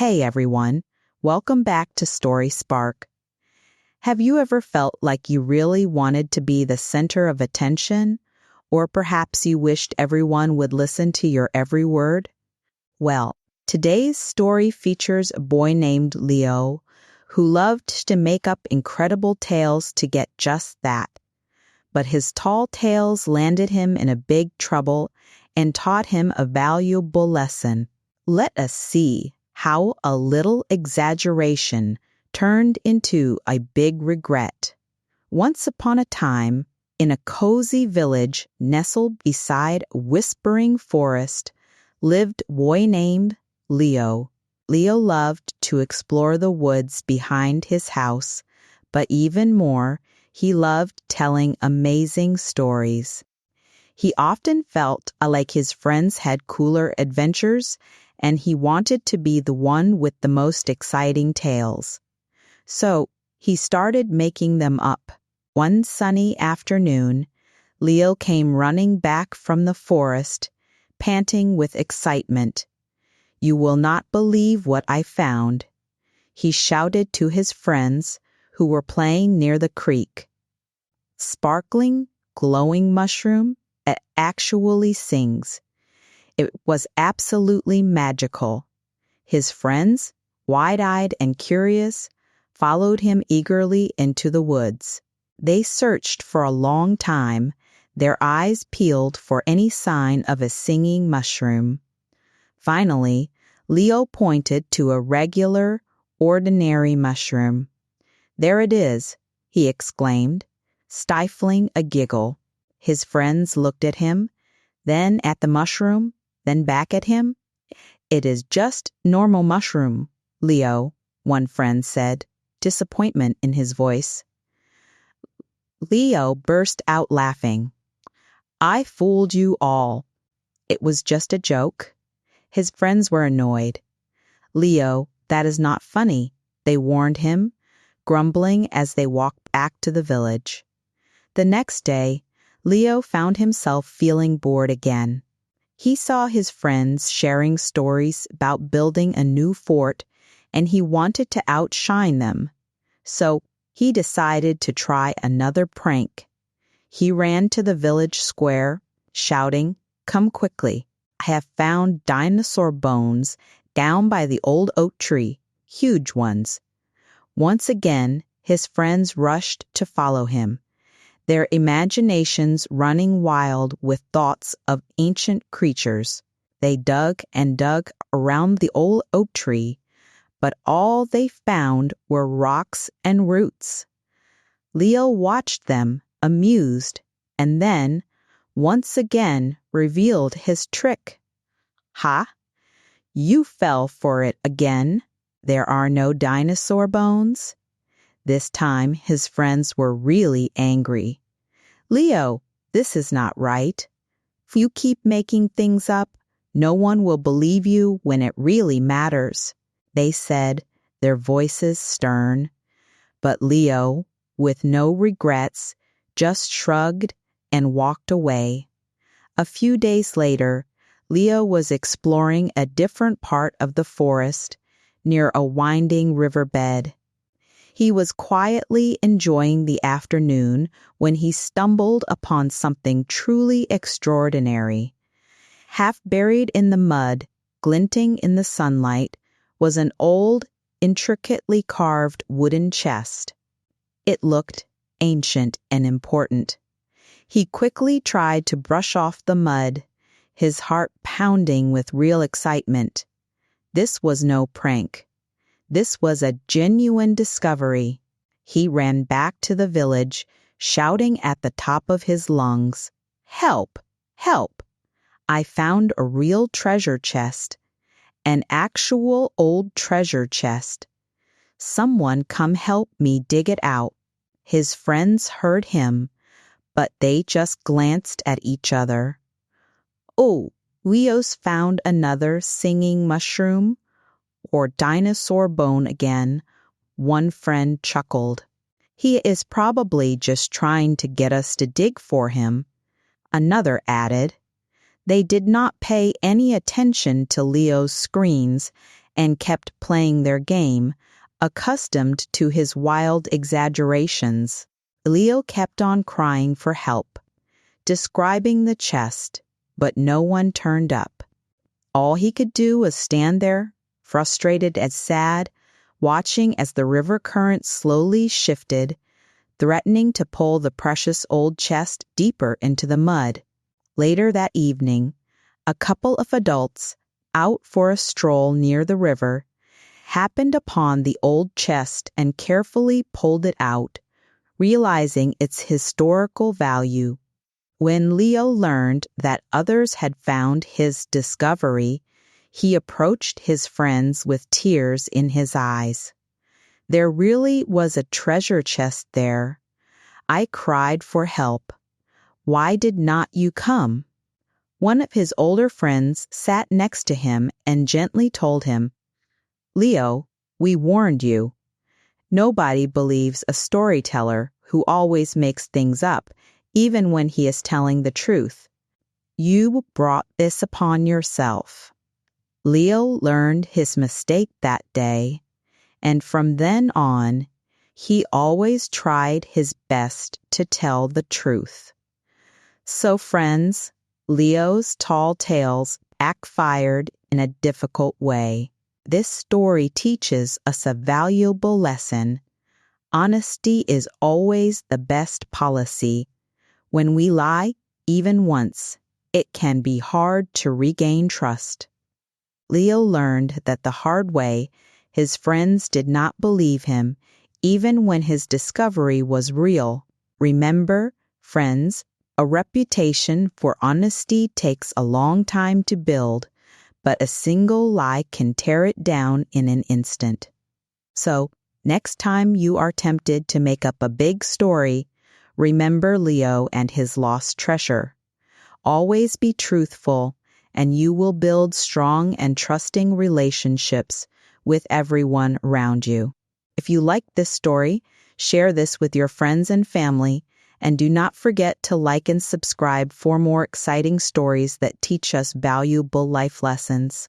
Hey everyone, welcome back to Story Spark. Have you ever felt like you really wanted to be the center of attention? Or perhaps you wished everyone would listen to your every word? Well, today's story features a boy named Leo who loved to make up incredible tales to get just that. But his tall tales landed him in a big trouble and taught him a valuable lesson. Let us see how a little exaggeration turned into a big regret. Once upon a time, in a cozy village nestled beside a whispering forest, lived a boy named Leo. Leo loved to explore the woods behind his house, but even more, he loved telling amazing stories. He often felt like his friends had cooler adventures, and he wanted to be the one with the most exciting tales. So he started making them up. One sunny afternoon, Leo came running back from the forest, panting with excitement. "You will not believe what I found," he shouted to his friends who were playing near the creek. Sparkling, glowing mushroom, it actually sings. It was absolutely magical. His friends, wide-eyed and curious, followed him eagerly into the woods. They searched for a long time, their eyes peeled for any sign of a singing mushroom. Finally, Leo pointed to a regular, ordinary mushroom. "There it is," he exclaimed, stifling a giggle. His friends looked at him, then at the mushroom, then back at him. "It is just normal mushroom, Leo," one friend said, disappointment in his voice. Leo burst out laughing. "I fooled you all. It was just a joke." His friends were annoyed. "Leo, that is not funny," they warned him, grumbling as they walked back to the village. The next day, Leo found himself feeling bored again. He saw his friends sharing stories about building a new fort, and he wanted to outshine them. So he decided to try another prank. He ran to the village square, shouting, "Come quickly. I have found dinosaur bones down by the old oak tree, huge ones." Once again, his friends rushed to follow him, their imaginations running wild with thoughts of ancient creatures. They dug and dug around the old oak tree, but all they found were rocks and roots. Leo watched them, amused, and then, once again, revealed his trick. "Ha! You fell for it again. There are no dinosaur bones." This time his friends were really angry. "Leo, this is not right. If you keep making things up, no one will believe you when it really matters," they said, their voices stern. But Leo, with no regrets, just shrugged and walked away. A few days later, Leo was exploring a different part of the forest near a winding riverbed. He was quietly enjoying the afternoon when he stumbled upon something truly extraordinary. Half buried in the mud, glinting in the sunlight, was an old, intricately carved wooden chest. It looked ancient and important. He quickly tried to brush off the mud, his heart pounding with real excitement. This was no prank. This was a genuine discovery. He ran back to the village, shouting at the top of his lungs, "Help! Help! I found a real treasure chest, an actual old treasure chest. Someone come help me dig it out." His friends heard him, but they just glanced at each other. "Oh, Leo's found another singing mushroom, or dinosaur bone again," one friend chuckled. "He is probably just trying to get us to dig for him," another added. They did not pay any attention to Leo's screams and kept playing their game, accustomed to his wild exaggerations. Leo kept on crying for help, describing the chest, but no one turned up. All he could do was stand there, frustrated and sad, watching as the river current slowly shifted, threatening to pull the precious old chest deeper into the mud. Later that evening, a couple of adults, out for a stroll near the river, happened upon the old chest and carefully pulled it out, realizing its historical value. When Leo learned that others had found his discovery, he approached his friends with tears in his eyes. There really was a treasure chest there. I cried for help. Why did not you come? One of his older friends sat next to him and gently told him, Leo, we warned you. Nobody believes a storyteller who always makes things up, even when he is telling the truth. You brought this upon yourself. Leo learned his mistake that day, and from then on, he always tried his best to tell the truth. So friends, Leo's tall tales backfired in a difficult way. This story teaches us a valuable lesson. Honesty is always the best policy. When we lie, even once, it can be hard to regain trust. Leo learned that the hard way his friends did not believe him, even when his discovery was real. Remember, friends, a reputation for honesty takes a long time to build, but a single lie can tear it down in an instant. So, next time you are tempted to make up a big story, remember Leo and his lost treasure. Always be truthful, and you will build strong and trusting relationships with everyone around you. If you like this story, share this with your friends and family, and do not forget to like and subscribe for more exciting stories that teach us valuable life lessons.